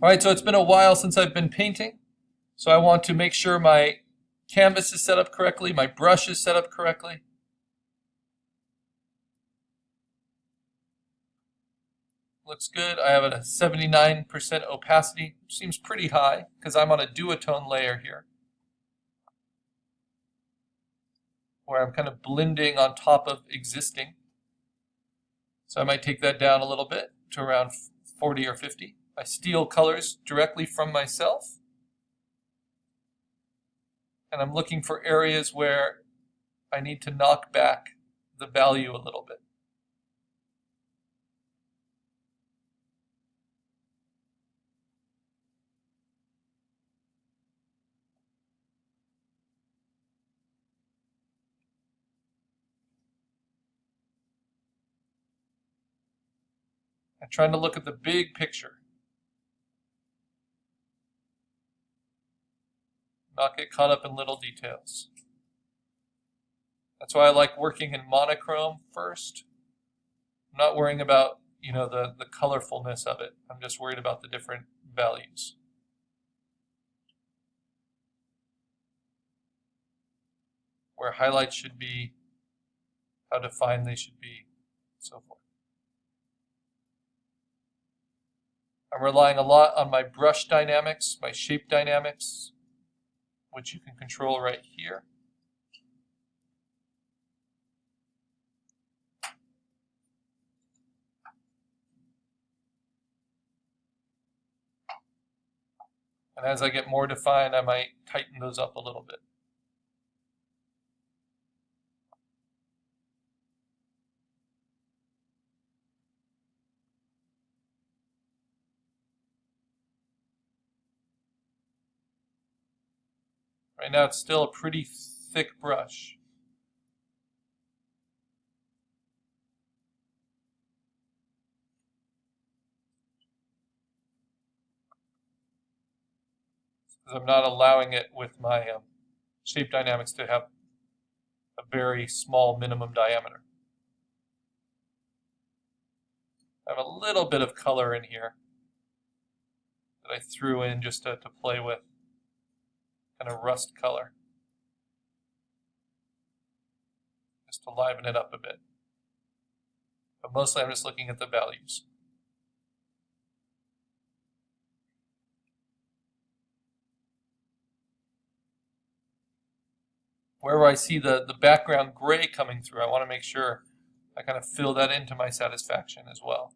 All right, so it's been a while since I've been painting, so I want to make sure my canvas is set up correctly, my brush is set up correctly. Looks good. I have it at 79% opacity, which seems pretty high because I'm on a duotone layer here, where I'm kind of blending on top of existing. So I might take that down a little bit to around 40 or 50. I steal colors directly from myself. And I'm looking for areas where I need to knock back the value a little bit. I'm trying to look at the big picture. Not get caught up in little details. That's why I like working in monochrome first. I'm not worrying about, the colorfulness of it. I'm just worried about the different values. Where highlights should be, how defined they should be, so forth. I'm relying a lot on my brush dynamics, my shape dynamics, which you can control right here. And as I get more defined, I might tighten those up a little bit. Right now it's still a pretty thick brush. Because I'm not allowing it with my shape dynamics to have a very small minimum diameter. I have a little bit of color in here that I threw in just to play with, kind of rust color, just to liven it up a bit. But mostly I'm just looking at the values. Wherever I see the background gray coming through, I want to make sure I kind of fill that into my satisfaction as well.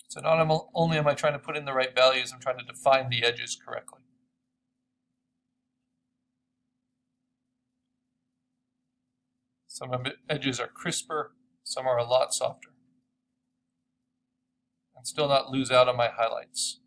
So not only am I trying to put in the right values, I'm trying to define the edges correctly. Some edges are crisper, some are a lot softer. And still not lose out on my highlights.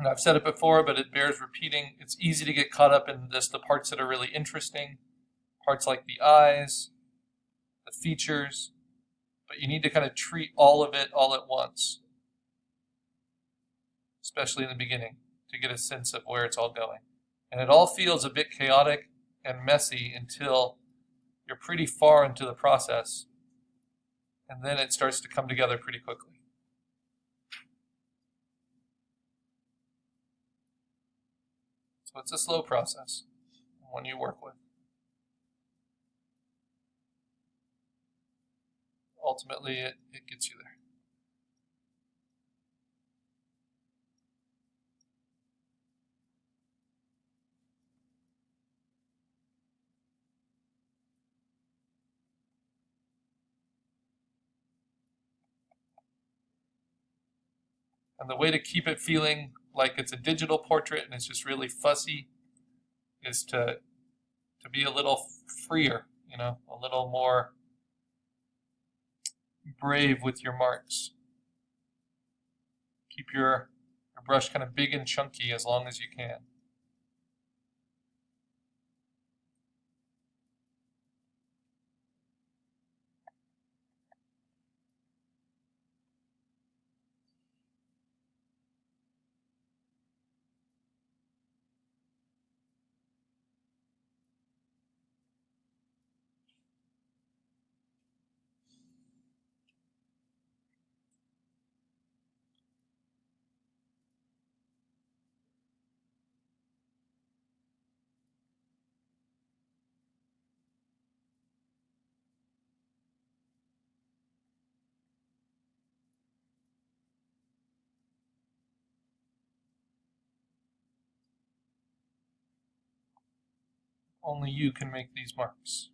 And I've said it before, but it bears repeating. It's easy to get caught up in just the parts that are really interesting, parts like the eyes, the features, but you need to kind of treat all of it all at once, especially in the beginning, to get a sense of where it's all going. And it all feels a bit chaotic and messy until you're pretty far into the process, and then it starts to come together pretty quickly. So it's a slow process, one you work with. Ultimately, it gets you there. And the way to keep it feeling like it's a digital portrait and it's just really fussy is to be a little freer, a little more brave with your marks. Keep your brush kind of big and chunky as long as you can. Only you can make these marks.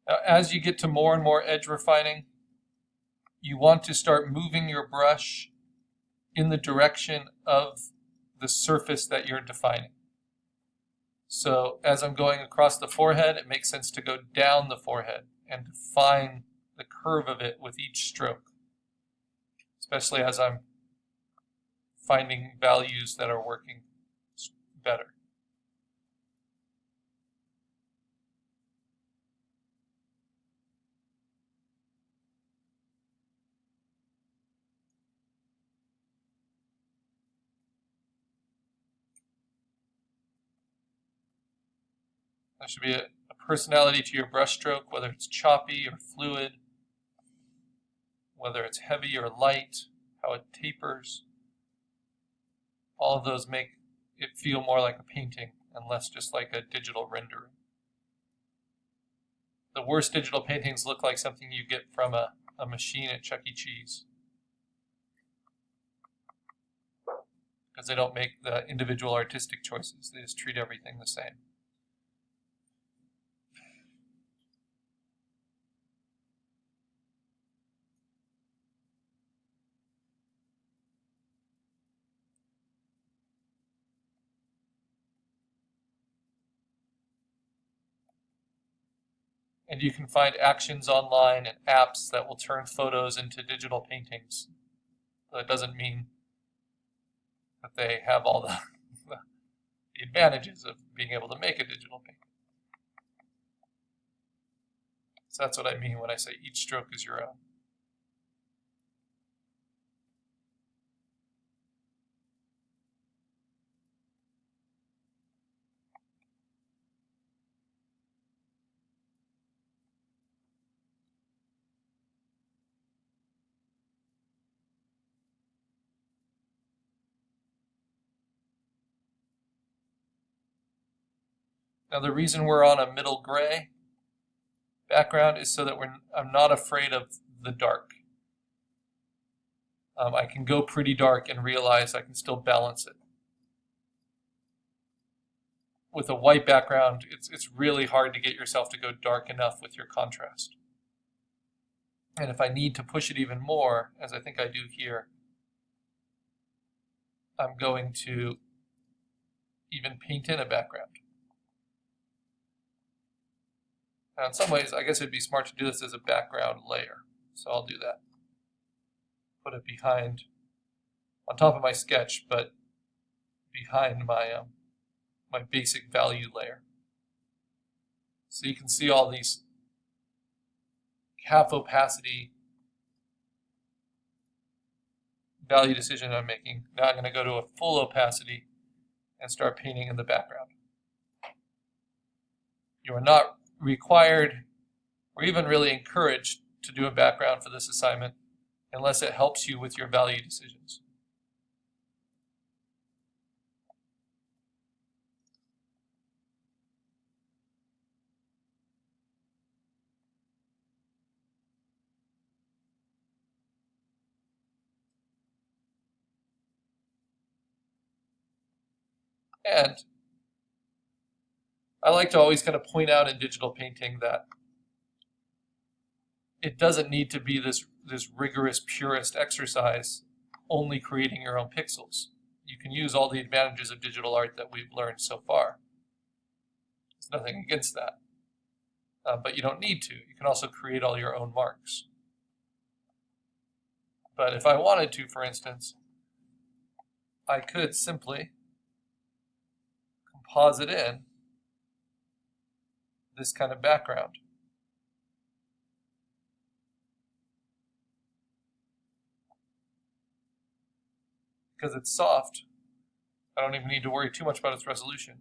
Now, as you get to more and more edge refining, you want to start moving your brush in the direction of the surface that you're defining. So as I'm going across the forehead, it makes sense to go down the forehead and define the curve of it with each stroke, especially as I'm finding values that are working better. There should be a personality to your brush stroke, whether it's choppy or fluid, whether it's heavy or light, how it tapers. All of those make it feel more like a painting and less just like a digital rendering. The worst digital paintings look like something you get from a machine at Chuck E. Cheese, because they don't make the individual artistic choices. They just treat everything the same. And you can find actions online and apps that will turn photos into digital paintings. So it doesn't mean that they have all the advantages of being able to make a digital painting. So that's what I mean when I say each stroke is your own. Now the reason we're on a middle gray background is so that I'm not afraid of the dark. I can go pretty dark and realize I can still balance it. With a white background, it's really hard to get yourself to go dark enough with your contrast. And if I need to push it even more, as I think I do here, I'm going to even paint in a background. Now in some ways, I guess it'd be smart to do this as a background layer. So I'll do that. Put it behind, on top of my sketch, but behind my my basic value layer. So you can see all these half opacity value decision I'm making. Now I'm going to go to a full opacity and start painting in the background. You are not required or even really encouraged to do a background for this assignment unless it helps you with your value decisions. And I like to always kind of point out in digital painting that it doesn't need to be this rigorous purist exercise only creating your own pixels. You can use all the advantages of digital art that we've learned so far. There's nothing against that. But you don't need to. You can also create all your own marks. But if I wanted to, for instance, I could simply composite in this kind of background. Because it's soft, I don't even need to worry too much about its resolution.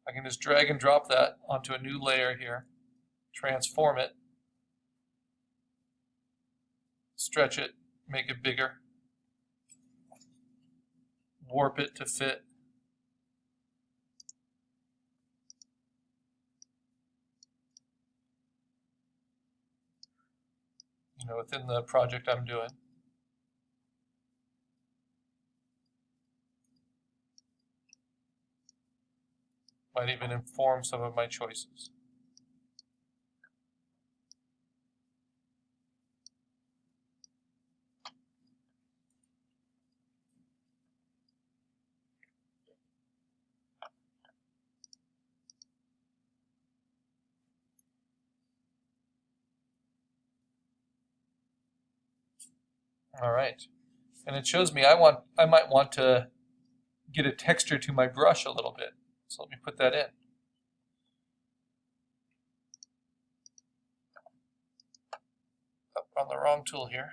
I can just drag and drop that onto a new layer here, transform it, stretch it, make it bigger, warp it to fit. Within the project I'm doing. Might even inform some of my choices. All right, and it shows me I might want to get a texture to my brush a little bit. So let me put that in. Oh, on the wrong tool here.